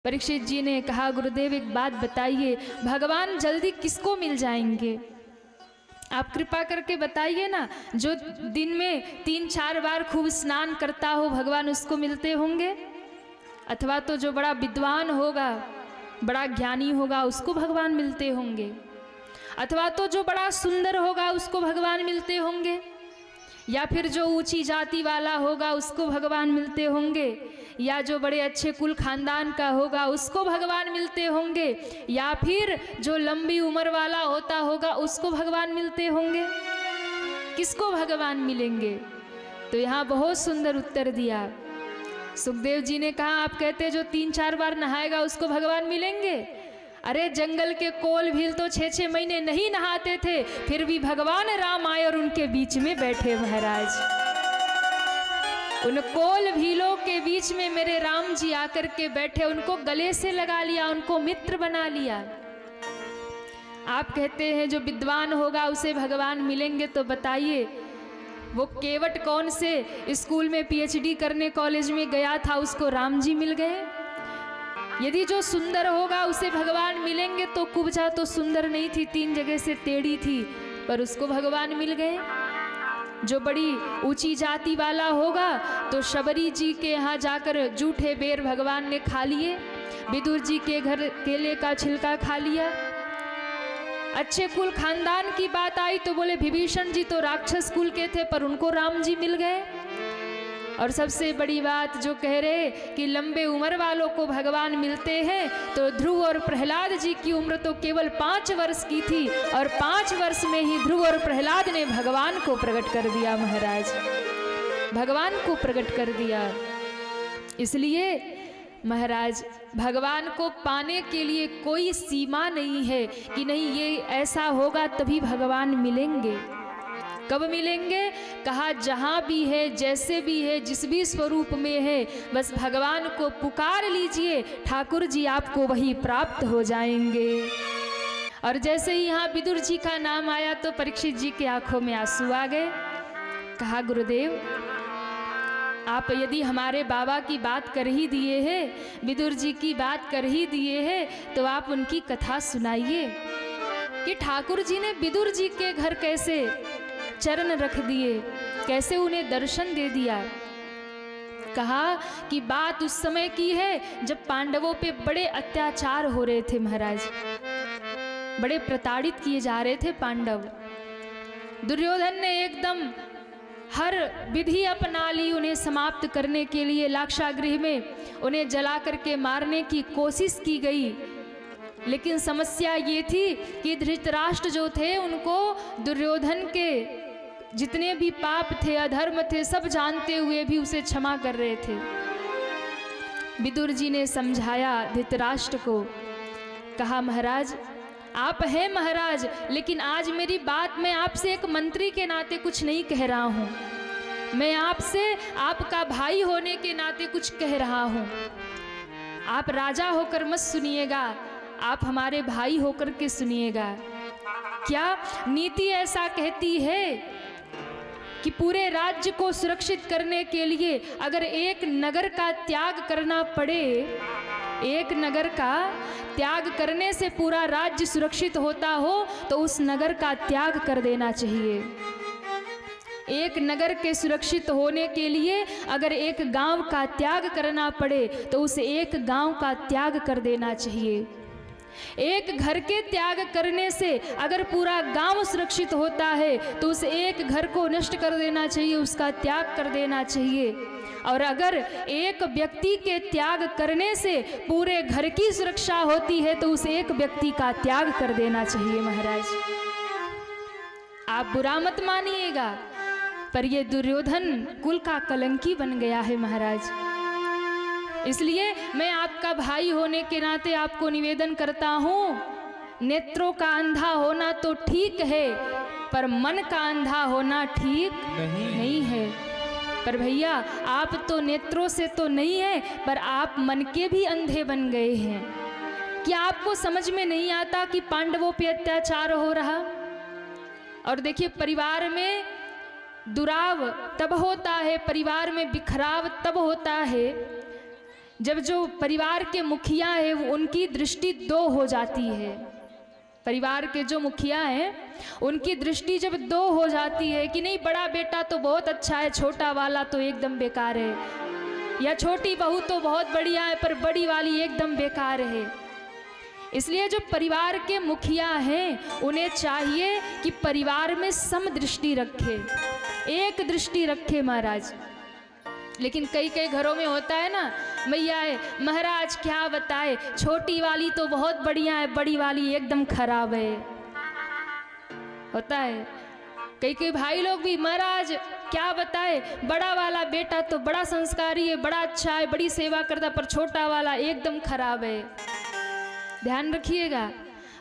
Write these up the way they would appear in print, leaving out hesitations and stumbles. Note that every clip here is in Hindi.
परीक्षित जी ने कहा, गुरुदेव एक बात बताइए, भगवान जल्दी किसको मिल जाएंगे? आप कृपा करके बताइए ना। जो दिन में 3-4 बार खूब स्नान करता हो भगवान उसको मिलते होंगे, अथवा तो जो बड़ा विद्वान होगा, बड़ा ज्ञानी होगा उसको भगवान मिलते होंगे, अथवा तो जो बड़ा सुंदर होगा उसको भगवान मिलते होंगे, या फिर जो ऊंची जाति वाला होगा उसको भगवान मिलते होंगे, या जो बड़े अच्छे कुल खानदान का होगा उसको भगवान मिलते होंगे, या फिर जो लंबी उम्र वाला होता होगा उसको भगवान मिलते होंगे। किसको भगवान मिलेंगे? तो यहाँ बहुत सुंदर उत्तर दिया। सुखदेव जी ने कहा, आप कहते जो 3-4 बार नहाएगा उसको भगवान मिलेंगे? अरे जंगल के कोल भील तो 6-6 महीने नहीं नहाते थे, फिर भी भगवान राम आए और उनके बीच में बैठे महाराज। उन कोल भीलों के बीच में मेरे राम जी आकर के बैठे, उनको गले से लगा लिया, उनको मित्र बना लिया। आप कहते हैं जो विद्वान होगा उसे भगवान मिलेंगे, तो बताइए वो केवट कौन से स्कूल में पीएचडी करने कॉलेज में गया था उसको राम जी मिल गए? यदि जो सुंदर होगा उसे भगवान मिलेंगे, तो कुब्जा तो सुंदर नहीं थी, 3 जगह से टेढ़ी थी, पर उसको भगवान मिल गए। जो बड़ी ऊंची जाति वाला होगा तो शबरी जी के यहाँ जाकर जूठे बेर भगवान ने खा लिए, विदुर जी के घर केले का छिलका खा लिया। अच्छे कुल खानदान की बात आई तो बोले विभीषण जी तो राक्षस कुल के थे, पर उनको राम जी मिल गए। और सबसे बड़ी बात जो कह रहे कि लंबे उम्र वालों को भगवान मिलते हैं, तो ध्रुव और प्रहलाद जी की उम्र तो केवल 5 वर्ष की थी, और 5 वर्ष में ही ध्रुव और प्रहलाद ने भगवान को प्रकट कर दिया महाराज, भगवान को प्रकट कर दिया। इसलिए महाराज भगवान को पाने के लिए कोई सीमा नहीं है कि नहीं ये ऐसा होगा तभी भगवान मिलेंगे। कब मिलेंगे? कहा जहाँ भी है, जैसे भी है, जिस भी स्वरूप में है, बस भगवान को पुकार लीजिए, ठाकुर जी आपको वही प्राप्त हो जाएंगे। और जैसे ही यहाँ विदुर जी का नाम आया तो परीक्षित जी के आंखों में आंसू आ गए। कहा गुरुदेव आप यदि हमारे बाबा की बात कर ही दिए हैं, विदुर जी की बात कर ही दिए हैं, तो आप उनकी कथा सुनाइए कि ठाकुर जी ने विदुर जी के घर कैसे चरण रख दिए, कैसे उन्हें दर्शन दे दिया। कहा कि बात उस समय की है जब पांडवों पे बड़े अत्याचार हो रहे थे महाराज, बड़े प्रताड़ित किए जा रहे थे पांडव। दुर्योधन ने एकदम हर विधि अपना ली उन्हें समाप्त करने के लिए। लाक्षागृह में उन्हें जला करके मारने की कोशिश की गई, लेकिन समस्या ये थी कि धृतराष्ट्र जो थे उनको दुर्योधन के जितने भी पाप थे, अधर्म थे, सब जानते हुए भी उसे क्षमा कर रहे थे। विदुर जी ने समझाया धृतराष्ट्र को, कहा महाराज आप हैं महाराज, लेकिन आज मेरी बात मैं आपसे एक मंत्री के नाते कुछ नहीं कह रहा हूँ, मैं आपसे आपका भाई होने के नाते कुछ कह रहा हूँ। आप राजा होकर मत सुनिएगा, आप हमारे भाई होकर के सुनिएगा। क्या नीति ऐसा कहती है कि पूरे राज्य को सुरक्षित करने के लिए अगर एक नगर का त्याग करना पड़े, एक नगर का त्याग करने से पूरा राज्य सुरक्षित होता हो तो उस नगर का त्याग कर देना चाहिए। एक नगर के सुरक्षित होने के लिए अगर एक गांव का त्याग करना पड़े तो उस एक गांव का त्याग कर देना चाहिए। एक घर के त्याग करने से अगर पूरा गांव सुरक्षित होता है तो उस एक घर को नष्ट कर देना चाहिए, उसका त्याग कर देना चाहिए। और अगर एक व्यक्ति के त्याग करने से पूरे घर की सुरक्षा होती है तो उस एक व्यक्ति का त्याग कर देना चाहिए महाराज। आप बुरा मत मानिएगा, पर ये दुर्योधन कुल का कलंकी बन गया है महाराज। इसलिए मैं आपका भाई होने के नाते आपको निवेदन करता हूँ, नेत्रों का अंधा होना तो ठीक है, पर मन का अंधा होना ठीक नहीं है। पर भैया आप तो नेत्रों से तो नहीं है, पर आप मन के भी अंधे बन गए हैं। क्या आपको समझ में नहीं आता कि पांडवों पे अत्याचार हो रहा? और देखिए परिवार में दुराव तब होता है, परिवार में बिखराव तब होता है जब जो परिवार के मुखिया है उनकी दृष्टि दो हो जाती है, परिवार के जो मुखिया हैं उनकी दृष्टि जब दो हो जाती है कि नहीं बड़ा बेटा तो बहुत अच्छा है, छोटा वाला तो एकदम बेकार है, या छोटी बहू तो बहुत बढ़िया है पर बड़ी वाली एकदम बेकार है। इसलिए जो परिवार के मुखिया हैं उन्हें चाहिए कि परिवार में सम दृष्टि रखे, एक दृष्टि रखे महाराज। लेकिन कई कई घरों में होता है ना, मैया है महाराज क्या बताए, छोटी वाली तो बहुत बढ़िया है, बड़ी वाली एकदम खराब है, होता है। कई कई भाई लोग भी महाराज क्या बताए, बड़ा वाला बेटा तो बड़ा संस्कारी है, बड़ा अच्छा है, बड़ी सेवा करता, पर छोटा वाला एकदम खराब है। ध्यान रखिएगा,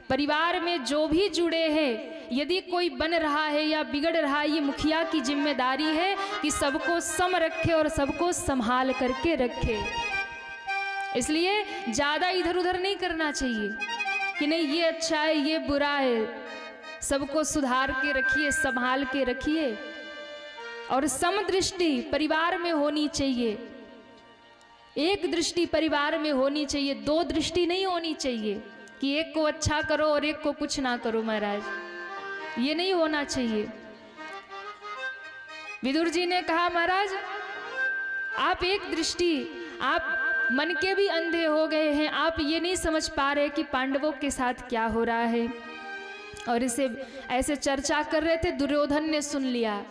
परिवार में जो भी जुड़े हैं, यदि कोई बन रहा है या बिगड़ रहा है, ये मुखिया की जिम्मेदारी है कि सबको सम रखे और सबको संभाल करके रखे। इसलिए ज़्यादा इधर उधर नहीं करना चाहिए कि नहीं ये अच्छा है ये बुरा है, सबको सुधार के रखिए, संभाल के रखिए। और सम दृष्टि परिवार में होनी चाहिए, एक दृष्टि परिवार में होनी चाहिए, दो दृष्टि नहीं होनी चाहिए कि एक को अच्छा करो और एक को कुछ ना करो महाराज, ये नहीं होना चाहिए। विदुर जी ने कहा महाराज आप एक दृष्टि, आप मन के भी अंधे हो गए हैं, आप ये नहीं समझ पा रहे कि पांडवों के साथ क्या हो रहा है। और इसे ऐसे चर्चा कर रहे थे, दुर्योधन ने सुन लिया।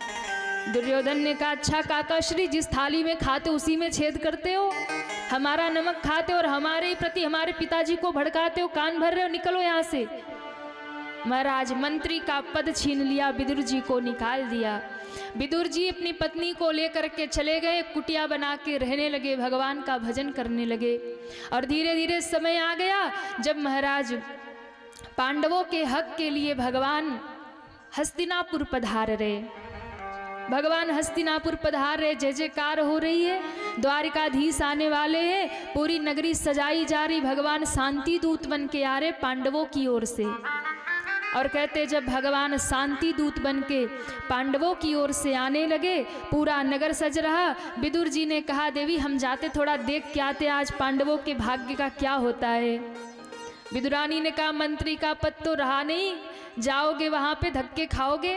दुर्योधन ने कहा अच्छा काका श्री, जिस थाली में खाते उसी में छेद करते हो, हमारा नमक खाते और हमारे प्रति हमारे पिताजी को भड़काते हो, कान भर रहे हो, निकलो यहाँ से। महाराज मंत्री का पद छीन लिया, विदुर जी को निकाल दिया। विदुर जी अपनी पत्नी को लेकर के चले गए, कुटिया बना के रहने लगे, भगवान का भजन करने लगे। और धीरे धीरे समय आ गया जब महाराज पांडवों के हक के लिए भगवान हस्तिनापुर पधार रहे। भगवान हस्तिनापुर पधार रहे, जय जयकार हो रही है, द्वारिकाधीश आने वाले हैं, पूरी नगरी सजाई जा रही, भगवान शांति दूत बन के आ रहे पांडवों की ओर से। और कहते जब भगवान शांति दूत बन के पांडवों की ओर से आने लगे, पूरा नगर सज रहा। विदुर जी ने कहा देवी हम जाते थोड़ा देख के आते, आज पांडवों के भाग्य का क्या होता है। विदुरानी ने कहा मंत्री का पद तो रहा नहीं, जाओगे वहाँ पे धक्के खाओगे।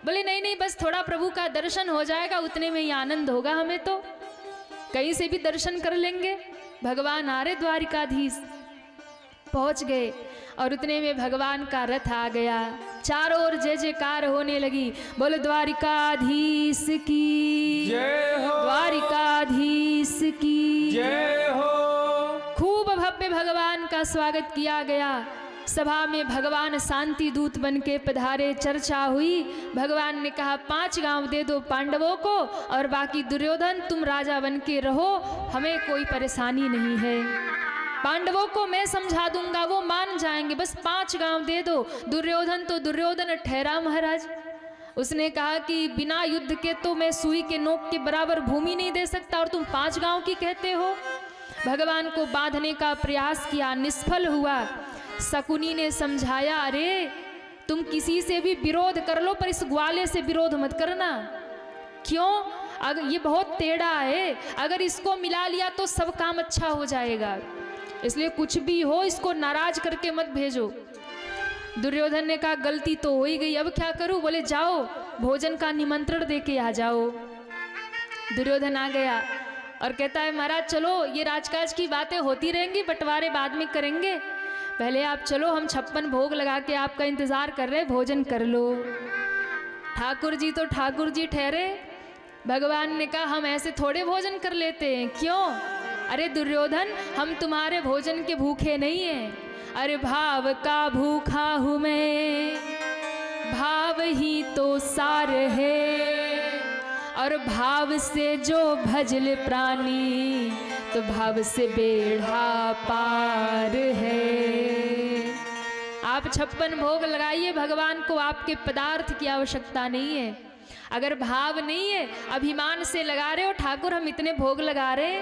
बोले नहीं नहीं बस थोड़ा प्रभु का दर्शन हो जाएगा, उतने में ही आनंद होगा, हमें तो कहीं से भी दर्शन कर लेंगे। भगवान आ रहे द्वारिकाधीश, पहुंच गए और उतने में भगवान का रथ आ गया, चारों ओर जय जयकार होने लगी। बोले द्वारिकाधीश की जय हो, द्वारिकाधीश की जय हो। खूब भव्य भगवान का स्वागत किया गया। सभा में भगवान शांति दूत बन के पधारे, चर्चा हुई। भगवान ने कहा 5 गांव दे दो पांडवों को और बाकी दुर्योधन तुम राजा बन के रहो, हमें कोई परेशानी नहीं है, पांडवों को मैं समझा दूंगा, वो मान जाएंगे, बस 5 गांव दे दो। दुर्योधन तो दुर्योधन ठहरा महाराज, उसने कहा कि बिना युद्ध के तो मैं सुई के नोक के बराबर भूमि नहीं दे सकता और तुम 5 गांव की कहते हो। भगवान को बांधने का प्रयास किया, निष्फल हुआ। शकुनी ने समझाया अरे तुम किसी से भी विरोध कर लो पर इस ग्वाले से विरोध मत करना। क्यों? अगर ये बहुत टेढ़ा है, अगर इसको मिला लिया तो सब काम अच्छा हो जाएगा, इसलिए कुछ भी हो इसको नाराज करके मत भेजो। दुर्योधन ने कहा गलती तो हो ही गई, अब क्या करूं? बोले जाओ भोजन का निमंत्रण दे के आ जाओ। दुर्योधन आ गया और कहता है महाराज चलो, ये राजकाज की बातें होती रहेंगी, बंटवारे बाद में करेंगे, पहले आप चलो, हम 56 भोग लगा के आपका इंतजार कर रहे, भोजन कर लो। ठाकुर जी तो ठाकुर जी ठहरे। भगवान ने कहा हम ऐसे थोड़े भोजन कर लेते हैं। क्यों? अरे दुर्योधन हम तुम्हारे भोजन के भूखे नहीं हैं, अरे भाव का भूखा हूँ मैं, भाव ही तो सार है, और भाव से जो भजल प्राणी तो भाव से बेढ़ा पार है। आप 56 भोग लगाइए भगवान को, आपके पदार्थ की आवश्यकता नहीं है। अगर भाव नहीं है, अभिमान से लगा रहे हो ठाकुर हम इतने भोग लगा रहे,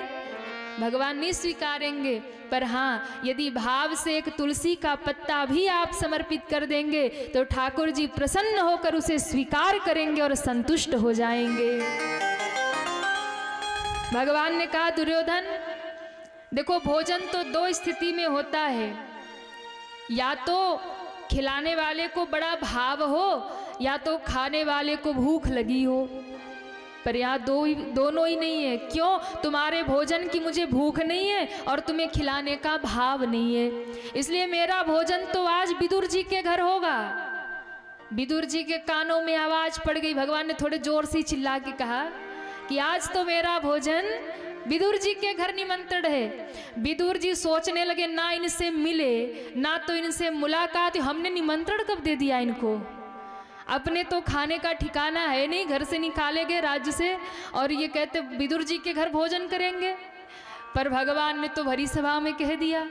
भगवान नहीं स्वीकारेंगे। पर हाँ यदि भाव से एक तुलसी का पत्ता भी आप समर्पित कर देंगे तो ठाकुर जी प्रसन्न होकर उसे स्वीकार करेंगे और संतुष्ट हो जाएंगे। भगवान ने कहा दुर्योधन देखो, भोजन तो दो स्थिति में होता है, या तो खिलाने वाले को बड़ा भाव हो या तो खाने वाले को भूख लगी हो, पर यहाँ दोनों ही नहीं है। क्यों? तुम्हारे भोजन की मुझे भूख नहीं है और तुम्हें खिलाने का भाव नहीं है, इसलिए मेरा भोजन तो आज विदुर जी के घर होगा। विदुर जी के कानों में आवाज पड़ गई, भगवान ने थोड़े जोर से चिल्ला के कहा कि आज तो मेरा भोजन विदुर जी के घर निमंत्रण है। विदुर जी सोचने लगे, ना इनसे मिले ना तो इनसे मुलाकात, हमने निमंत्रण कब दे दिया इनको? अपने तो खाने का ठिकाना है नहीं, घर से निकाले गए राज्य से, और ये कहते विदुर जी के घर भोजन करेंगे। पर भगवान ने तो भरी सभा में कह दिया।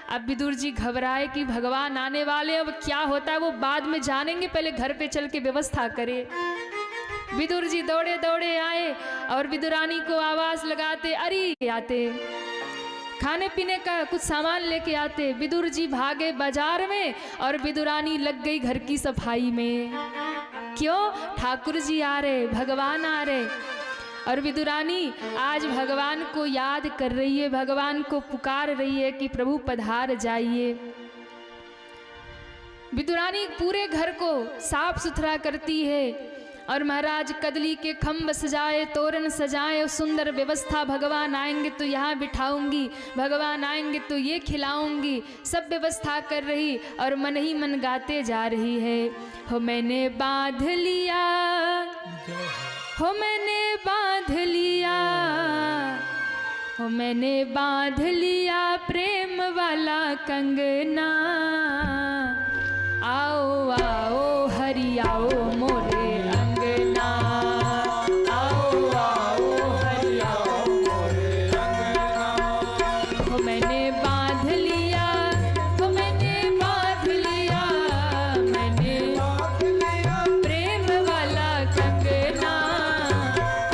अब विदुर जी घबराए कि भगवान आने वाले, अब क्या होता है वो बाद में जानेंगे, पहले घर पे चल के व्यवस्था करे। विदुर जी दौड़े दौड़े आए और विदुरानी को आवाज लगाते, अरे आते, खाने पीने का कुछ सामान लेके आते। विदुर जी भागे बाजार में और विदुरानी लग गई घर की सफाई में। क्यों? ठाकुर जी आ रहे, भगवान आ रहे। और विदुरानी आज भगवान को याद कर रही है, भगवान को पुकार रही है कि प्रभु पधार जाइए। विदुरानी पूरे घर को साफ सुथरा करती है और महाराज कदली के खम्भ सजाए, तोरण सजाए, सुंदर व्यवस्था, भगवान आएंगे तो यहाँ बिठाऊंगी, भगवान आएंगे तो ये खिलाऊंगी, सब व्यवस्था कर रही और मन ही मन गाते जा रही है। हो मैंने बांध लिया, हो मैंने बांध लिया, हो मैंने बांध लिया प्रेम वाला कंगना, आओ आओ हरि आओ मोरे अंगना, आओ आओ हरि आओ मोरे अंगना। हो मैंने बांध लिया, हो मैंने बांध लिया, मैंने बांध लिया प्रेम वाला कंगना,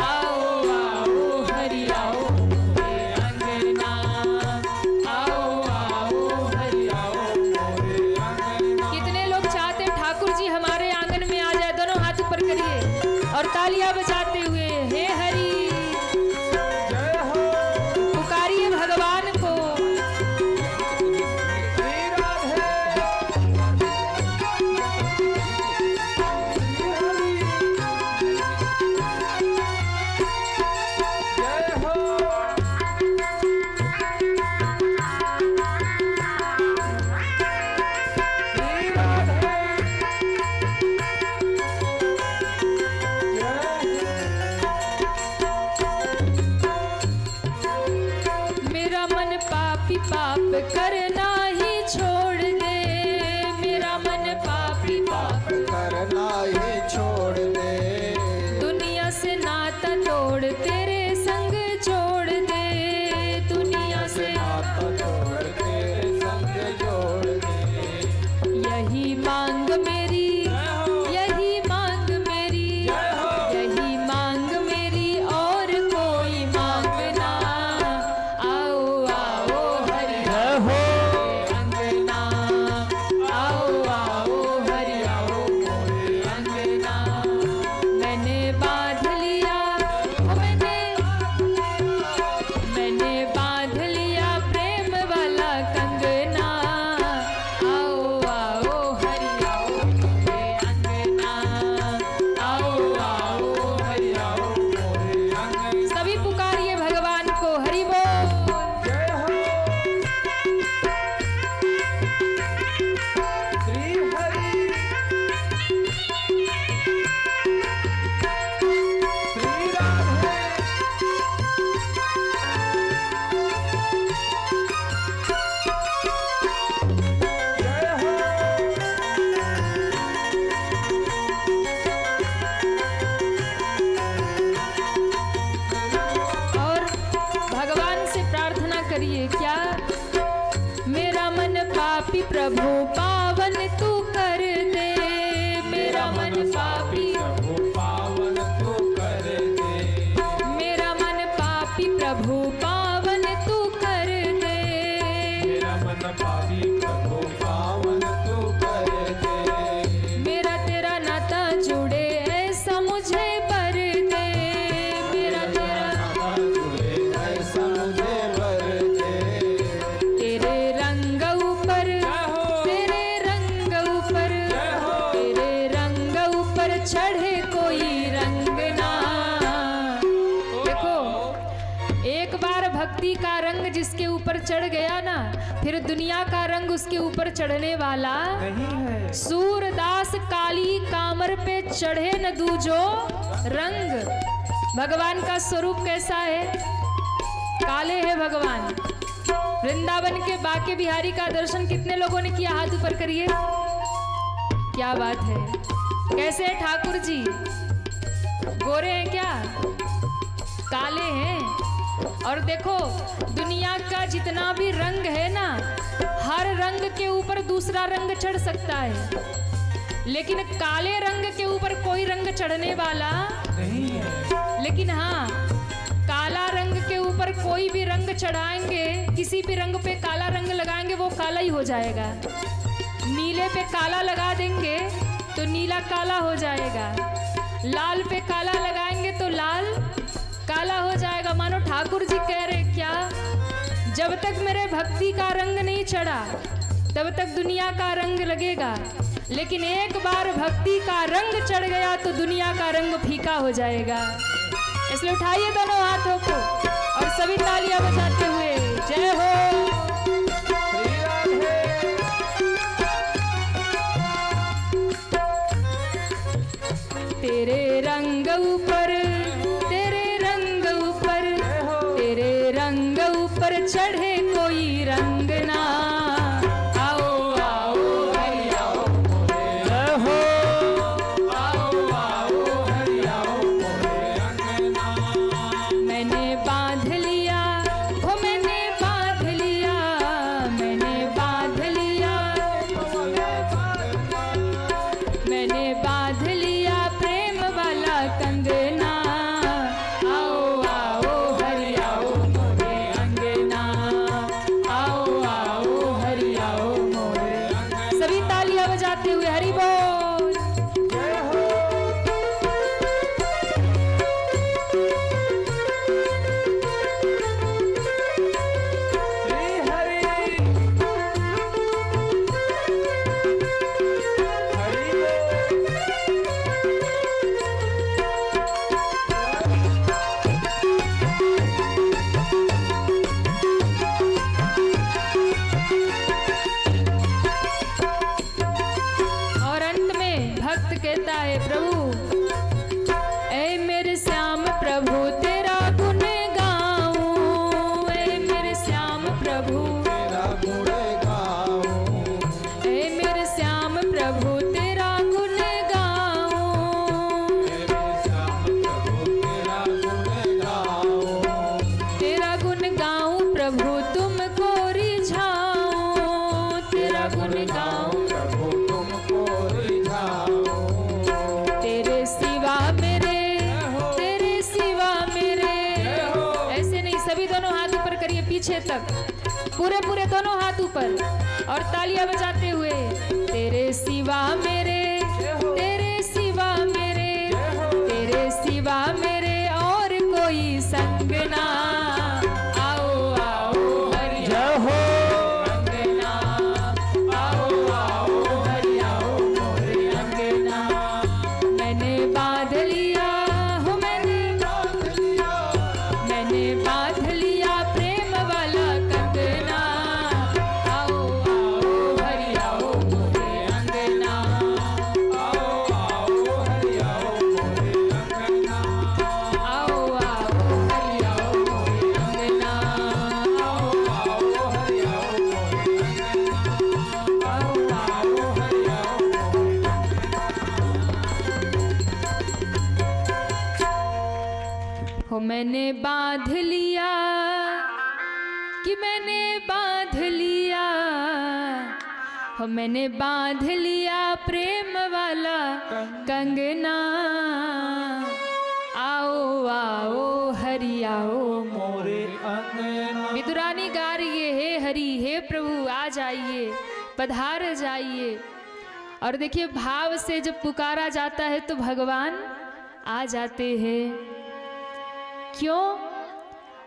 आओ आओ हरि आओ मोरे अंगना, आओ आओ हरि आओ मोरे अंगना। कितने लोग चाहते ठाकुर जी हमारे आंगन में आ जाए? दोनों हाथ ऊपर करिए और तालियां बजाते हुए हे हरि जय हो पुकारिए भगवान को। पाप करना ही छोड़ दे, मेरा मन पापी पाप करना ही छोड़ दे, दुनिया से नाता तोड़ तेरे संग जोड़ दे, दुनिया से नाता तोड़ तेरे संग जोड़ दे। यही मांग मेरी, यही मांग मेरी, यही मांग मेरी और कोई मांग ना, आओ आओ हरि हो अंगना, आओ आओ हरि आओ मोरे अंगना। मैंने बांध लिया, मैंने बांध लिया प्रेम वाला कंगना, आओ आओ हरि आओ मोरे अंगना, आओ आओ हरि आओ मोरे अंगना। सभी पुकारिए भगवान को, हरि बोल। जय हो श्री हरि श्री राधे। जय हो और भगवान से प्रार्थना करिए, क्या? मेरा मन पापी प्रभु पावन तू कर दे, मेरा मन पापी, प्रभु पावन तू कर दे, मेरा मन पापी प्रभु पावन तू कर दे, मेरा मन पापी प्रभु पावन तू कर दे, मेरा तेरा नाता जुड़े ऐसा मुझे बर दे, मेरा तेरा नाता जुड़े ऐसा मुझे वर दे, ऊपर चढ़ गया ना, फिर दुनिया का रंग उसके ऊपर चढ़ने वाला नहीं है। सूरदास काली कामर पे चढ़े न दूजो रंग। भगवान का स्वरूप कैसा है? काले है भगवान। वृंदावन के बाके बिहारी का दर्शन कितने लोगों ने किया? हाथ ऊपर करिए। क्या बात है, कैसे है ठाकुर जी? गोरे हैं क्या? काले हैं। और देखो दुनिया का जितना भी रंग है ना, हर रंग के ऊपर दूसरा रंग चढ़ सकता है, लेकिन काले रंग के ऊपर कोई रंग चढ़ने वाला नहीं है। लेकिन हाँ, काला रंग के ऊपर कोई भी रंग चढ़ाएंगे, किसी भी रंग पे काला रंग लगाएंगे वो काला ही हो जाएगा। नीले पे काला लगा देंगे तो नीला काला हो जाएगा। लाल पे काला लगाएंगे तो लाल काला हो जाएगा। मानो ठाकुर जी कह रहे क्या, जब तक मेरे भक्ति का रंग नहीं चढ़ा तब तक दुनिया का रंग लगेगा, लेकिन एक बार भक्ति का रंग चढ़ गया तो दुनिया का रंग फीका हो जाएगा। इसलिए उठाइए दोनों हाथों को और सभी तालियां बजाते हुए जय हो। श्री राधे। तेरे रंग ऊपर, तेरे रंग ऊपर, तेरे रंग ऊपर चढ़े कोई रंग ना। आओ आओ हरि आओ जय हो। आओ आओ हरि आओ मोरे अंगना। मैंने बांध लिया, हो मैंने बांध लिया, मैंने बांध लिया, मैंने बांध लिया प्रेम वाला कंगना। आओ आओ हरि आओ मोरे अंगना, आओ आओ हरि आओ मोरे। सभी तालियां बजाते हुए हरि बोल। जय हो। श्री हरि। हरि बोल। और अंत में भक्त कहता है, प्रभु ऐ मेरे श्याम प्रभु तेरा गुण गाऊं, ऐ मेरे श्याम प्रभु, तेरा गुण गाऊं। ऐ मेरे श्याम प्रभु तेरा गुण गाऊं, तेरे श्याम प्रभु तेरा गुण गाऊं। तेरा गुण गाऊं प्रभु तुमको रिझाऊं, तेरा गुण गाऊं प्रभु तुमको रिझाऊं। तेरे सिवा मेरे, तेरे सिवा मेरे। ऐसे नहीं, सभी दोनों हाथ ऊपर करिए पीछे तक, पूरे पूरे दोनों हाथ ऊपर और तालियां बजाते हुए। तेरे सिवा मेरे, तेरे सिवा मेरे, तेरे सिवा मेरे और कोई संग ना। आओ आओ हरि जय हो। अंगना, आओ आओ हरि आओ मोरे अंगना। मैंने बांध लिया, हो मैंने बांध लिया, मैंने बांध लिया प्रेम वाला कंगना। आओ आओ हरि आओ मोरे अंगना, आओ आओ हरि आओ मोरे अंगना। आओ आओ हरि आओ मोरे अंगना, आओ आओ हरि आओ मोरे अंगना। आओ आओ हरि आओ मोरे हो मैंने बांध लिया, कि मैंने बांध लिया, हो मैंने बांध लिया प्रेम वाला कंगना। आओ आओ हरि आओ मोरे अंगना। विदुरानी गा रही है, हे हरि हे प्रभु आ जाइए, पधार जाइए। और देखिए भाव से जब पुकारा जाता है तो भगवान आ जाते हैं। क्यों?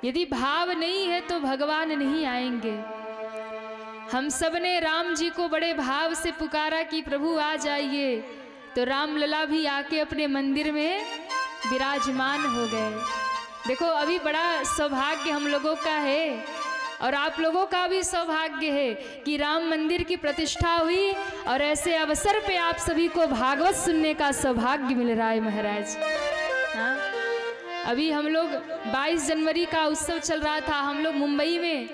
यदि भाव नहीं है तो भगवान नहीं आएंगे। हम सब ने राम जी को बड़े भाव से पुकारा कि प्रभु आ जाइए, तो राम लला भी आके अपने मंदिर में विराजमान हो गए। देखो अभी बड़ा सौभाग्य हम लोगों का है और आप लोगों का भी सौभाग्य है कि राम मंदिर की प्रतिष्ठा हुई और ऐसे अवसर पे आप सभी को भागवत सुनने का सौभाग्य मिल रहा है महाराज। हाँ, अभी हम लोग 22 जनवरी का उत्सव चल रहा था हम लोग मुंबई में,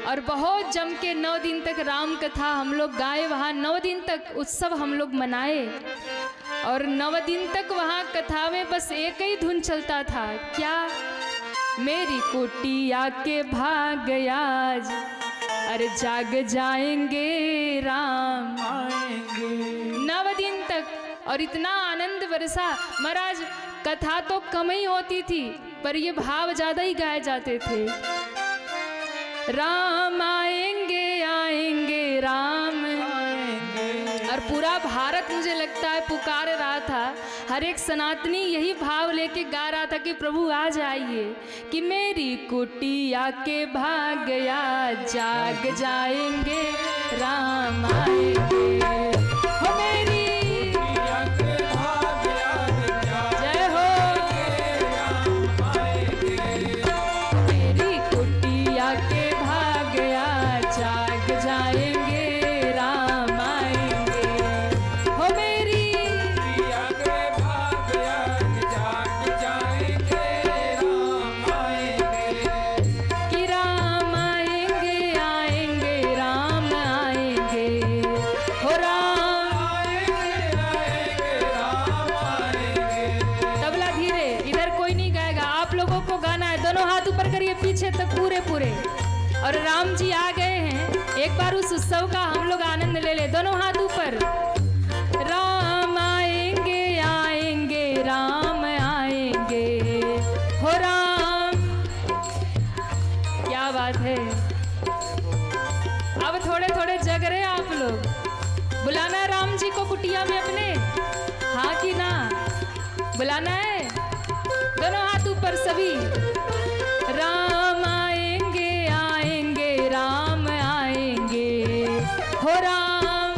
और बहुत जम के 9 दिन तक राम कथा हम लोग गाए। वहाँ 9 दिन तक उत्सव हम लोग मनाए और 9 दिन तक वहाँ कथा में बस एक ही धुन चलता था, क्या? मेरी कुटिया के भाग आज, अरे जाग जाएंगे राम आएंगे। 9 दिन तक, और इतना आनंद बरसा। महाराज कथा तो कम ही होती थी पर ये भाव ज्यादा ही गाए जाते थे। राम आएंगे आएंगे राम आएंगे। और पूरा भारत मुझे लगता है पुकार रहा था। हर एक सनातनी यही भाव लेके गा रहा था कि प्रभु आ जाइए, कि मेरी कुटिया के भाग आज जाग जाएंगे राम आएंगे। हो मेरी कुटिया के भाग आज जाग जय हो, राम आएंगे। मेरी कुटिया के भाग आज जाग जाएंगे राम आएंगे। हो मेरी कुटिया के भाग आज जाग जाएंगे। राम आएंगे। कि राम आएंगे आएंगे राम आएंगे। हो राम आएंगे आएंगे राम आएंगे। तबला धीरे, इधर कोई नहीं गाएगा, आप लोगों को गाना है। दोनों हाथ ऊपर करिए पीछे तक पूरे पूरे। और राम जी आ गए हैं, एक बार उस उत्सव का हम लोग आनंद ले ले। दोनों हाथ ऊपर। राम आएंगे आएंगे राम आएंगे। हो राम, क्या बात है। अब थोड़े थोड़े जग रहे आप लोग। बुलाना है राम जी को कुटिया में अपने, हाँ कि ना? बुलाना है। दोनों हाथ ऊपर सभी। राम आएंगे आएंगे राम आएंगे। हो राम,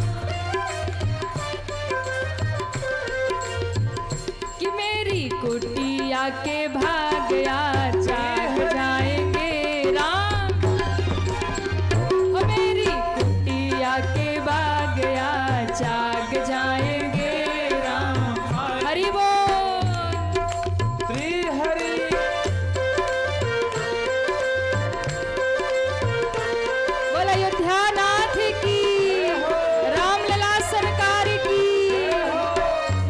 कि मेरी कुटिया के भाग आज जाग जाएंगे राम। हो मेरी कुटिया के भाग आज जाग जाएंगे राम। हरि बोल। श्री हरि बोल अयोध्या नाथ की, रामलला सरकार की,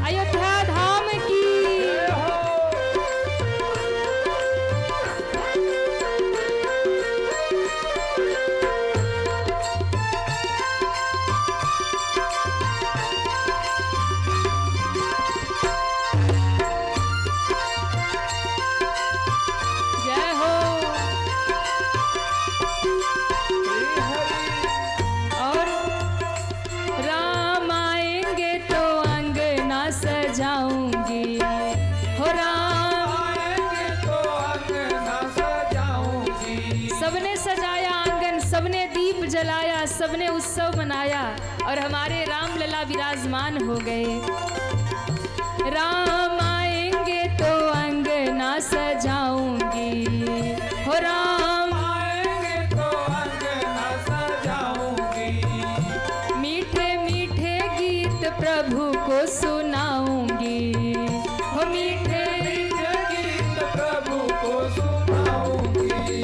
अयोध्या धाम की। जय हो। श्री हरि और राम आएंगे तो अंगना सजाऊंगी। हो राम, आएंगे तो अंगना सजाऊंगी। सबने सजाया आंगन, सबने दीप जलाया, सबने उत्सव मनाया और हमारे राम लला विराजमान हो गए। राम आएंगे तो अंगना सजाऊंगी। हो राम, आएंगे तो अंगना सजाऊंगी। मीठे मीठे गीत प्रभु को सुनाऊंगी। हो मीठे गीत प्रभु को सुनाऊंगी।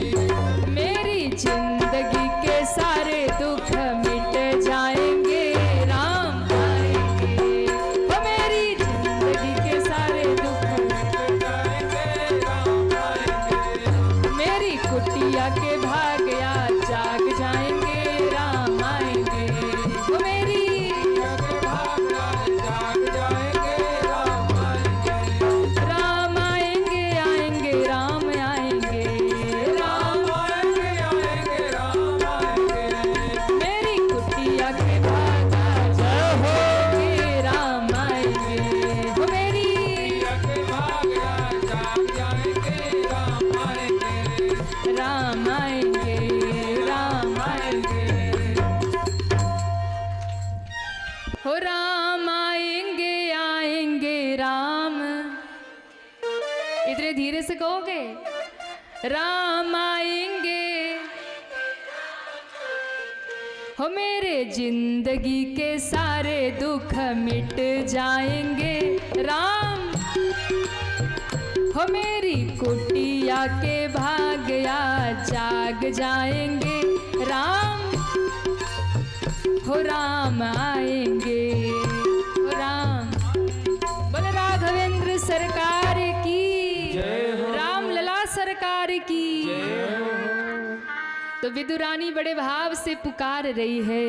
मेरी जिंदगी के सारे दुख मिट जाएंगे राम आएंगे। हो मेरी जिंदगी के सारे दुख, जाएंगे राम आएंगे। मेरी कुटिया के भाग आज जाग जाएंगे राम आएंगे। हो मेरी जग भाग आज जाग जाएंगे राम आएंगे। राम आएंगे आएंगे राम आएंगे। राम राम आएंगे आएंगे राम आएंगे। मेरी कुटिया के भाग आज होंगे राम आएंगे। हो मेरी जग भाग आज जाग जाएंगे राम आएंगे। राम आएंगे राम आएंगे। हो राम आएंगे आएंगे राम, इतने धीरे से कहोगे। राम आएंगे हो मेरे जिंदगी के सारे दुख मिट जाएंगे राम, हो मेरी कुटिया के भाग्या जाग जाएंगे राम, हो राम आएंगे, हो राम। बोल राघवेंद्र सरकार की, राम लला सरकार की। तो विदुरानी बड़े भाव से पुकार रही है,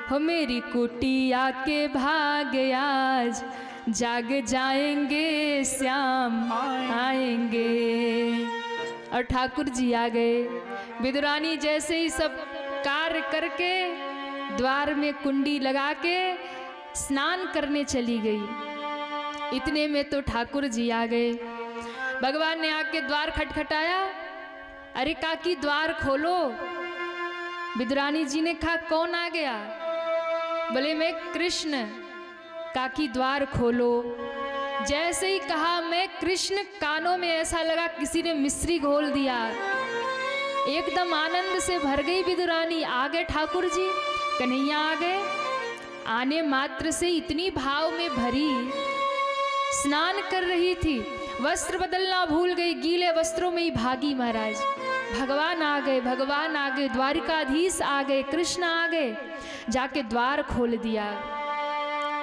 हो मेरी कुटिया के भाग्य आज जाग जाएंगे, श्याम आएंगे। और ठाकुर जी आ गए। विदुरानी जैसे ही सब कार्य करके द्वार में कुंडी लगा के स्नान करने चली गई। इतने में तो ठाकुर जी आ गए। भगवान ने आके द्वार खटखटाया, अरे काकी द्वार खोलो। विदुरानी जी ने कहा कौन आ गया? बोले मैं कृष्ण। काकी द्वार खोलो। जैसे ही कहा मैं कृष्ण, कानों में ऐसा लगा किसी ने मिश्री घोल दिया। एकदम आनंद से भर गई विदुरानी। आ गए ठाकुर जी, कन्हैया आ गए। आने मात्र से इतनी भाव में भरी, स्नान कर रही थी, वस्त्र बदलना भूल गई, गीले वस्त्रों में ही भागी महाराज। भगवान आ गए, भगवान आ गए, द्वारिकाधीश आ गए, कृष्ण आ गए। जाके द्वार खोल दिया।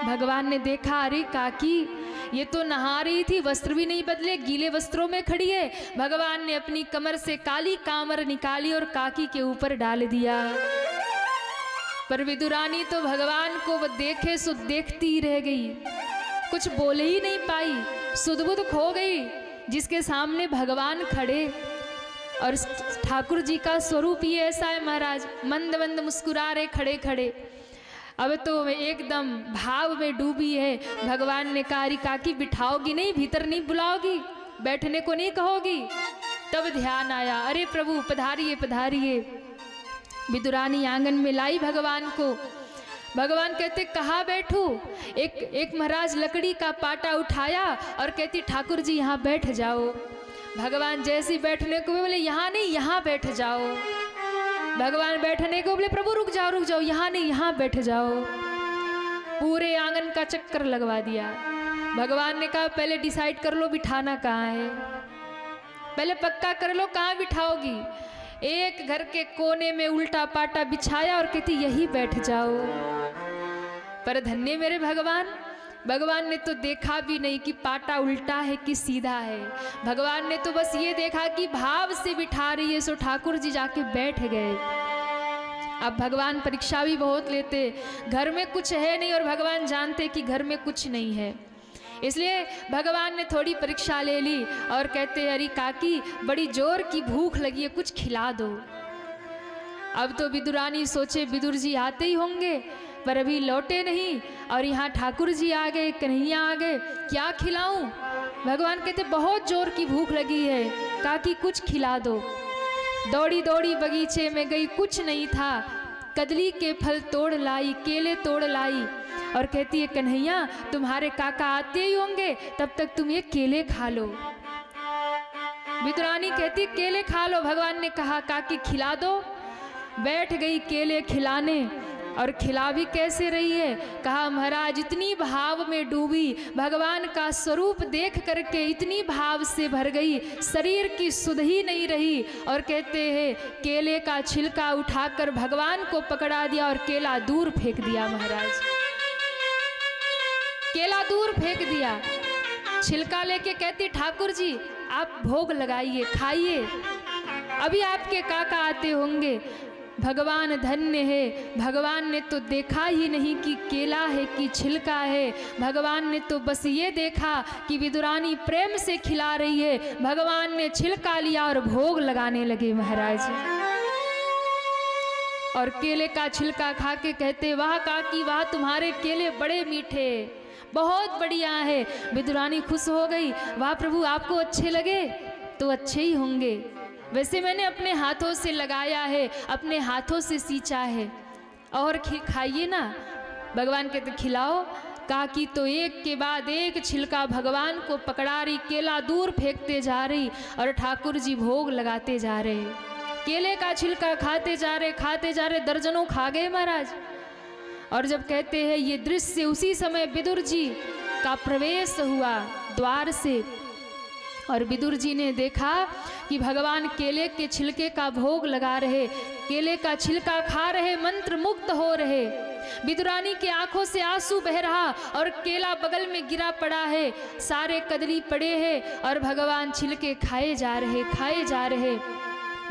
भगवान ने देखा, अरे काकी ये तो नहा रही थी, वस्त्र भी नहीं बदले, गीले वस्त्रों में खड़ी है। भगवान ने अपनी कमर से काली कामर निकाली और काकी के ऊपर डाल दिया। पर विदुरानी तो भगवान को वो देखे सो देखती ही रह गई, कुछ बोल ही नहीं पाई, सुध-बुध खो गई। जिसके सामने भगवान खड़े और ठाकुर जी का स्वरूप ही ऐसा है महाराज, मंद मंद मुस्कुरा रहे खड़े खड़े। अब तो एकदम भाव में डूबी है। भगवान ने कहा, अरे काकी बिठाओगी नहीं, भीतर नहीं बुलाओगी, बैठने को नहीं कहोगी? तब ध्यान आया, अरे प्रभु पधारिए पधारिए। विदुरानी आंगन में लाई भगवान को। भगवान कहते कहाँ बैठूं? एक महाराज लकड़ी का पाटा उठाया और कहती ठाकुर जी यहाँ बैठ जाओ। भगवान जैसी बैठने को बोले यहाँ नहीं, यहाँ बैठ जाओ। भगवान बैठने को बोले प्रभु रुक जाओ, यहाँ नहीं, यहाँ बैठ जाओ। पूरे आंगन का चक्कर लगवा दिया। भगवान ने कहा पहले डिसाइड कर लो बिठाना कहाँ है, पहले पक्का कर लो कहाँ बिठाओगी। एक घर के कोने में उल्टा पाटा बिछाया और कहती यही बैठ जाओ। पर धन्य मेरे भगवान, भगवान ने तो देखा भी नहीं कि पाटा उल्टा है कि सीधा है। भगवान ने तो बस ये देखा कि भाव से बिठा रही है, सो ठाकुर जी जाके बैठ गए। अब भगवान परीक्षा भी बहुत लेते, घर में कुछ है नहीं और भगवान जानते कि घर में कुछ नहीं है, इसलिए भगवान ने थोड़ी परीक्षा ले ली और कहते अरे काकी बड़ी जोर की भूख लगी है, कुछ खिला दो। अब तो विदुरानी सोचे विदुर जी आते ही होंगे, पर अभी लौटे नहीं और यहाँ ठाकुर जी आ गए, कन्हैया आ गए, क्या खिलाऊं? भगवान कहते बहुत जोर की भूख लगी है, काकी कुछ खिला दो। दौड़ी दौड़ी बगीचे में गई, कुछ नहीं था, कदली के फल तोड़ लाई, केले तोड़ लाई और कहती है कन्हैया तुम्हारे काका आते ही होंगे, तब तक तुम ये केले खा लो। विदुरानी कहती केले खा लो। भगवान ने कहा काकी खिला दो। बैठ गई केले खिलाने और खिला भी कैसे रही है? कहा महाराज इतनी भाव में डूबी, भगवान का स्वरूप देख करके इतनी भाव से भर गई, शरीर की सुध ही नहीं रही। और कहते हैं केले का छिलका उठाकर भगवान को पकड़ा दिया और केला दूर फेंक दिया। महाराज केला दूर फेंक दिया, छिलका लेके कहती ठाकुर जी आप भोग लगाइए, खाइए, अभी आपके काका आते होंगे। भगवान धन्य है, भगवान ने तो देखा ही नहीं कि केला है कि छिलका है। भगवान ने तो बस ये देखा कि विदुरानी प्रेम से खिला रही है। भगवान ने छिलका लिया और भोग लगाने लगे महाराज। और केले का छिलका खा के कहते वाह काकी वाह तुम्हारे केले बड़े मीठे, बहुत बढ़िया है। विदुरानी खुश हो गई, वाह प्रभु आपको अच्छे लगे तो अच्छे ही होंगे, वैसे मैंने अपने हाथों से लगाया है, अपने हाथों से सींचा है, और खाइए ना। भगवान कहते खिलाओ। काकी तो एक के बाद एक छिलका भगवान को पकड़ा रही, केला दूर फेंकते जा रही और ठाकुर जी भोग लगाते जा रहे। केले का छिलका खाते जा रहे, दर्जनों खा गए महाराज। और जब कहते हैं ये दृश्य, उसी समय विदुर जी का प्रवेश हुआ द्वार से, और विदुर जी ने देखा कि भगवान केले के छिलके का भोग लगा रहे, केले का छिलका खा रहे, मंत्र मुग्ध हो रहे। विदुरानी की आंखों से आंसू बह रहा और केला बगल में गिरा पड़ा है, सारे कदली पड़े हैं और भगवान छिलके खाए जा रहे।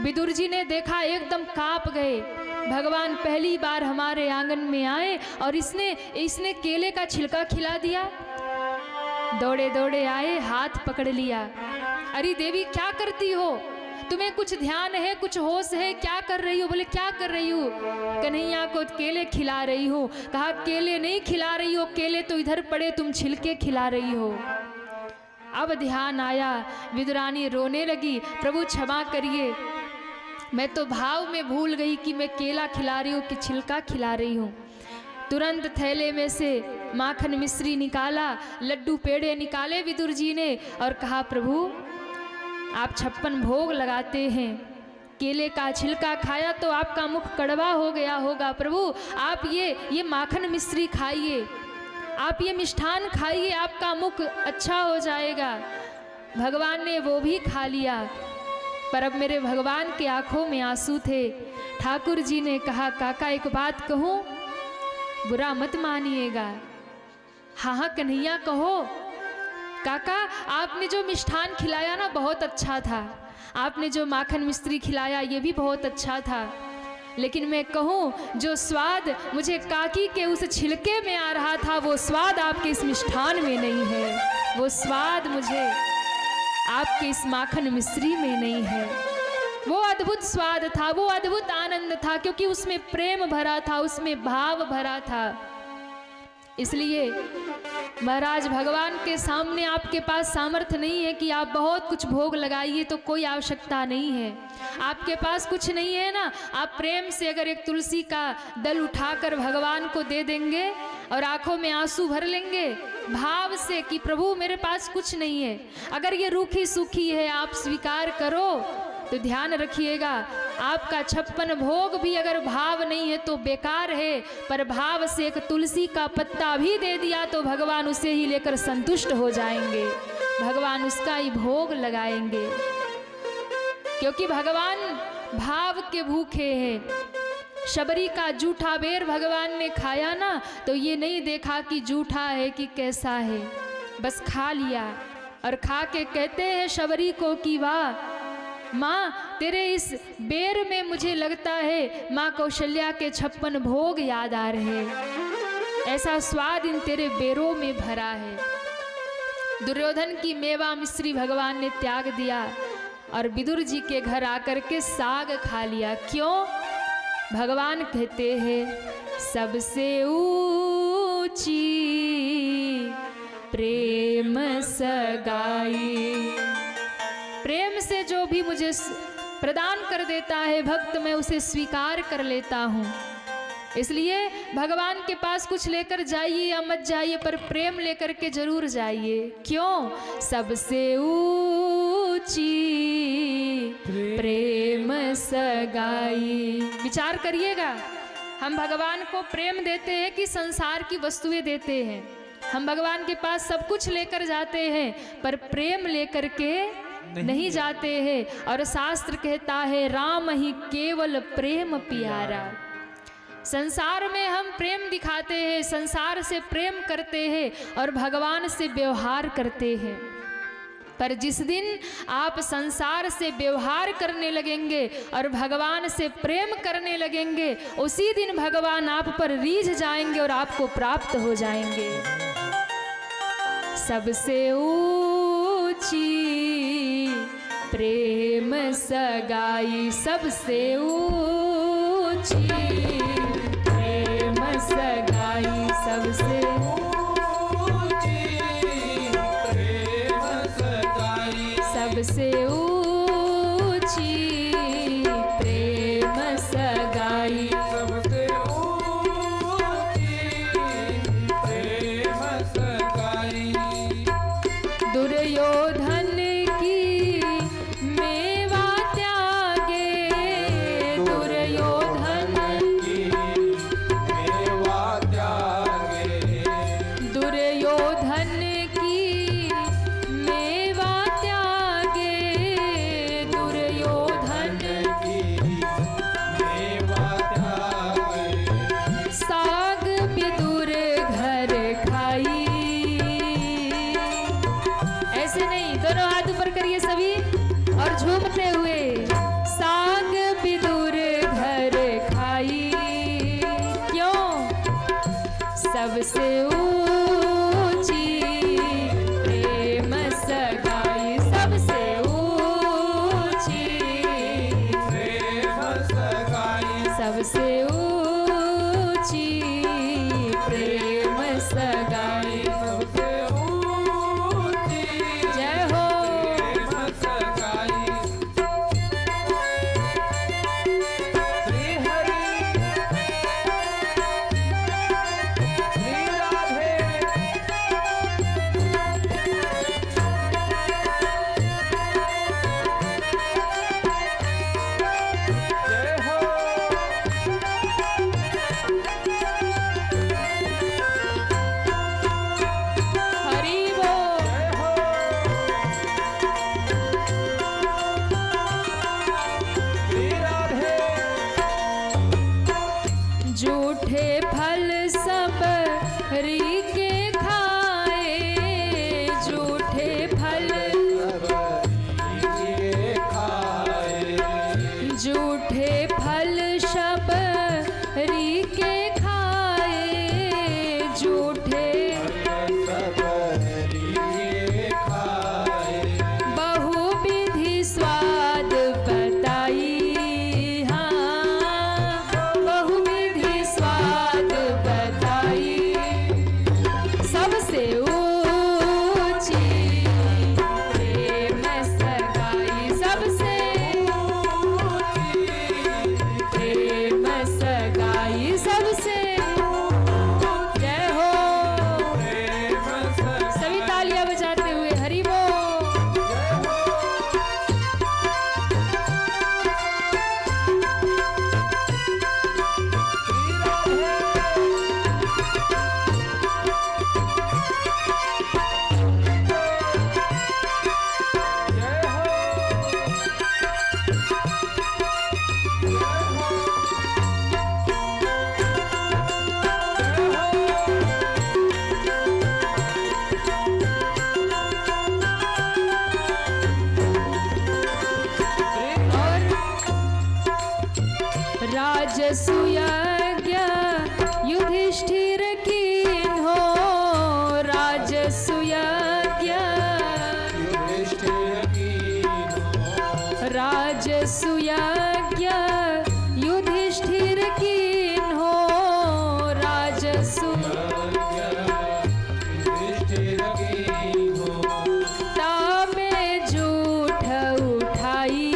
विदुर जी ने देखा, एकदम कांप गए। भगवान पहली बार हमारे आंगन में आए और इसने केले का छिलका खिला दिया। दौड़े दौड़े आए, हाथ पकड़ लिया। अरे देवी क्या करती हो, तुम्हें कुछ ध्यान है, कुछ होश है, क्या कर रही हो? बोले क्या कर रही हूँ? कन्हैया को केले खिला रही हूँ। कहा केले नहीं खिला रही हो, केले तो इधर पड़े, तुम छिलके खिला रही हो। अब ध्यान आया, विदुरानी रोने लगी, प्रभु क्षमा करिए, मैं तो भाव में भूल गई कि मैं केला खिला रही हूँ कि छिलका खिला रही हूँ। तुरंत थैले में से माखन मिश्री निकाला, लड्डू पेड़े निकाले विदुर जी ने और कहा प्रभु आप 56 भोग लगाते हैं, केले का छिलका खाया तो आपका मुख कड़वा हो गया होगा, प्रभु आप ये माखन मिश्री खाइए, आप ये मिष्ठान खाइए, आपका मुख अच्छा हो जाएगा। भगवान ने वो भी खा लिया, पर अब मेरे भगवान के आंखों में आंसू थे। ठाकुर जी ने कहा काका एक बात कहूँ, बुरा मत मानिएगा। हाँ हाँ कन्हैया कहो। काका आपने जो मिष्ठान खिलाया ना बहुत अच्छा था, आपने जो माखन मिश्री खिलाया ये भी बहुत अच्छा था, लेकिन मैं कहूँ जो स्वाद मुझे काकी के उस छिलके में आ रहा था वो स्वाद आपके इस मिष्ठान में नहीं है, वो स्वाद मुझे आपके इस माखन मिश्री में नहीं है। वो अद्भुत स्वाद था, वो अद्भुत आनंद था, क्योंकि उसमें प्रेम भरा था, उसमें भाव भरा था। इसलिए महाराज भगवान के सामने आपके पास सामर्थ्य नहीं है कि आप बहुत कुछ भोग लगाइए, तो कोई आवश्यकता नहीं है। आपके पास कुछ नहीं है ना, आप प्रेम से अगर एक तुलसी का दल उठाकर भगवान को दे देंगे और आंखों में आंसू भर लेंगे भाव से कि प्रभु मेरे पास कुछ नहीं है, अगर ये रूखी सूखी है आप स्वीकार करो, तो ध्यान रखिएगा आपका 56 भोग भी अगर भाव नहीं है तो बेकार है, पर भाव से एक तुलसी का पत्ता भी दे दिया तो भगवान उसे ही लेकर संतुष्ट हो जाएंगे, भगवान उसका ही भोग लगाएंगे, क्योंकि भगवान भाव के भूखे हैं। शबरी का जूठा बेर भगवान ने खाया ना, तो ये नहीं देखा कि जूठा है कि कैसा है, बस खा लिया और खा के कहते हैं शबरी को कि वाह माँ तेरे इस बेर में मुझे लगता है माँ कौशल्या के 56 भोग याद आ रहे, ऐसा स्वाद इन तेरे बेरों में भरा है। दुर्योधन की मेवा मिश्री भगवान ने त्याग दिया और विदुर जी के घर आकर के साग खा लिया। क्यों? भगवान कहते हैं सबसे ऊंची प्रेम सगाई, प्रेम से जो भी मुझे प्रदान कर देता है भक्त, मैं उसे स्वीकार कर लेता हूँ। इसलिए भगवान के पास कुछ लेकर जाइए या मत जाइए, पर प्रेम लेकर के जरूर जाइए। क्यों? सबसे ऊंची प्रेम सगाई। विचार करिएगा, हम भगवान को प्रेम देते हैं कि संसार की वस्तुएं देते हैं? हम भगवान के पास सब कुछ लेकर जाते हैं, पर प्रेम लेकर के नहीं जाते हैं। और शास्त्र कहता है राम ही केवल प्रेम प्यारा। संसार में हम प्रेम दिखाते हैं, संसार से प्रेम करते हैं और भगवान से व्यवहार करते हैं, पर जिस दिन आप संसार से व्यवहार करने लगेंगे और भगवान से प्रेम करने लगेंगे, उसी दिन भगवान आप पर रीझ जाएंगे और आपको प्राप्त हो जाएंगे। सबसे ऊंची प्रेम सगाई, सबसे ऊंची प्रेम सगाई, सबसे ऊंची प्रेम सगाई, सबसे ऊंची प्रेम सगाई, सबसे ऊंची प्रेम सगाई। दुर्योधन की मेवा त्यागे सबसे ऊंची प्रेम सगाई, सबसे ऊंची प्रेम सगाई सबसे ऊंची प्रेम सगाई। सबसे ऊंची जय हो। प्रेम सगाई। श्री हरि श्री राधे जय हो। हरि बोल। जय हो। श्री राधे झूठे फल सब री के खाए, झूठे फल ये खाए झूठे फल सब री के खाए, झूठे ये खाए बहुविधि स्वाद बताई, हाँ बहुविधि स्वाद बताई। सबसे ऊंची प्रेम सगाई, सबसे प्रेम सगाई, सबसे। जय हो। प्रेम सगाई। सभी तालियां बजाते हुए हरि बोल। राजसूयज्ञ युधिष्ठिर कीन्हो, राजसूयज्ञ राजसूयज्ञ युधिष्ठिर कीन्हो, तामे झूठ उठाई,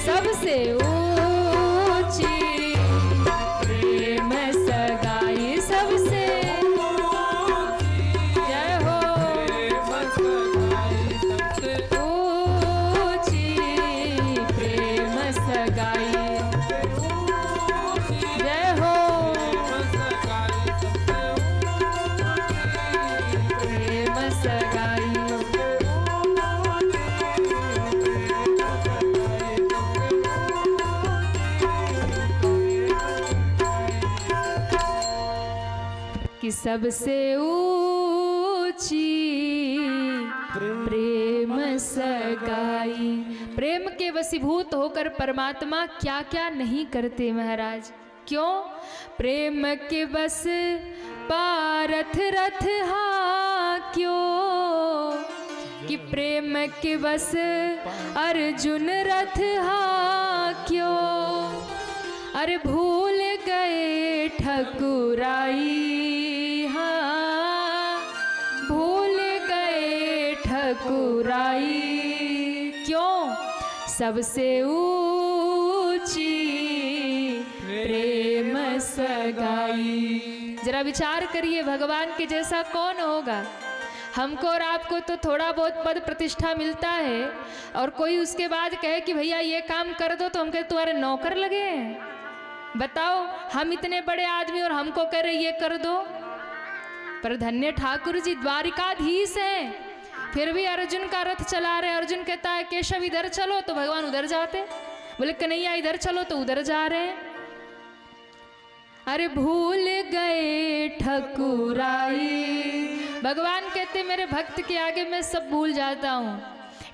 सबसे ऊंची प्रेम सगाई, सबसे। जय हो। ऊंची प्रेम सगाई। जय हो। प्रेम सगाई। कि सबसे ऊंची प्रेम सगाई। प्रेम के वशीभूत होकर परमात्मा क्या क्या नहीं करते महाराज। क्यों? प्रेम के बस पारथ रथ हा क्यों, कि प्रेम के बस अर्जुन रथ हा क्यों। अरे भूल गए ठकुराई, हाँ भूल गए ठकुराई। क्यों? सबसे ऊंची प्रेम सगाई। जरा विचार करिए, भगवान के जैसा कौन होगा। हमको और आपको तो थोड़ा बहुत पद प्रतिष्ठा मिलता है, और कोई उसके बाद कहे कि भैया ये काम कर दो, तो हम कहे तुम्हारे नौकर लगे हैं। बताओ, हम इतने बड़े आदमी और हमको कह रहे ये कर दो। पर धन्य ठाकुर जी द्वारिकाधीश हैं, फिर भी अर्जुन का रथ चला रहे। अर्जुन कहता है केशव इधर चलो, तो भगवान उधर जाते। बोले कन्हैया इधर चलो, तो उधर जा रहे हैं। अरे भूल गए ठकुराई। भगवान कहते मेरे भक्त के आगे मैं सब भूल जाता हूँ।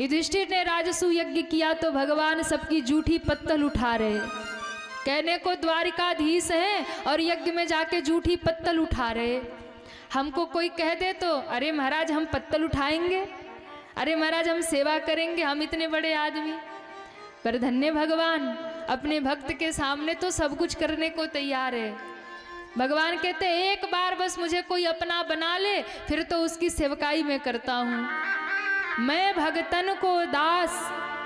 युधिष्ठिर ने राजसूय यज्ञ किया तो भगवान सबकी जूठी पत्तल उठा रहे। कहने को द्वारिकाधीश हैं और यज्ञ में जाके जूठी पत्तल उठा रहे। हमको कोई कह दे तो अरे महाराज हम पत्तल उठाएंगे, अरे महाराज हम सेवा करेंगे, हम इतने बड़े आदमी। पर धन्य भगवान अपने भक्त के सामने तो सब कुछ करने को तैयार है। भगवान कहते एक बार बस मुझे कोई अपना बना ले, फिर तो उसकी सेवकाई में करता हूँ। मैं भगतन को दास,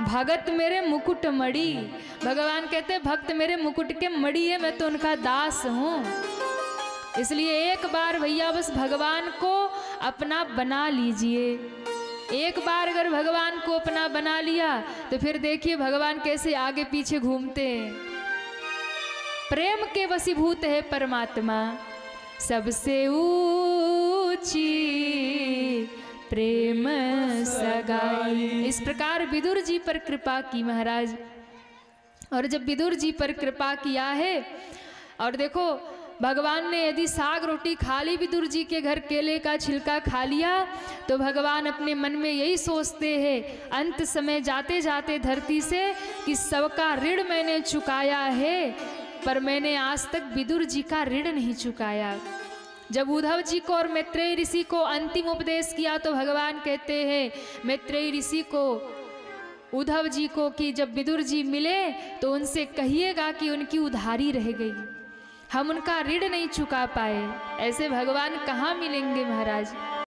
भगत मेरे मुकुट मणि। भगवान कहते भक्त मेरे मुकुट के मणि है, मैं तो उनका दास हूँ। इसलिए एक बार भैया बस भगवान को अपना बना लीजिए। एक बार अगर भगवान को अपना बना लिया तो फिर देखिए भगवान कैसे आगे पीछे घूमते हैं। प्रेम के वशीभूत है परमात्मा, सबसे ऊंची प्रेम सगाई। इस प्रकार विदुर जी पर कृपा की महाराज। और जब विदुर जी पर कृपा किया है, और देखो भगवान ने यदि साग रोटी खा ली, विदुर जी के घर केले का छिलका खा लिया, तो भगवान अपने मन में यही सोचते हैं अंत समय जाते जाते धरती से कि सबका ऋण मैंने चुकाया है, पर मैंने आज तक विदुर जी का ऋण नहीं चुकाया। जब उद्धव जी को और मैत्रेय ऋषि को अंतिम उपदेश किया तो भगवान कहते हैं मैत्रेय ऋषि को, उद्धव जी को कि जब विदुर जी मिले तो उनसे कहिएगा कि उनकी उधारी रह गई, हम उनका ऋण नहीं चुका पाए। ऐसे भगवान कहाँ मिलेंगे महाराज।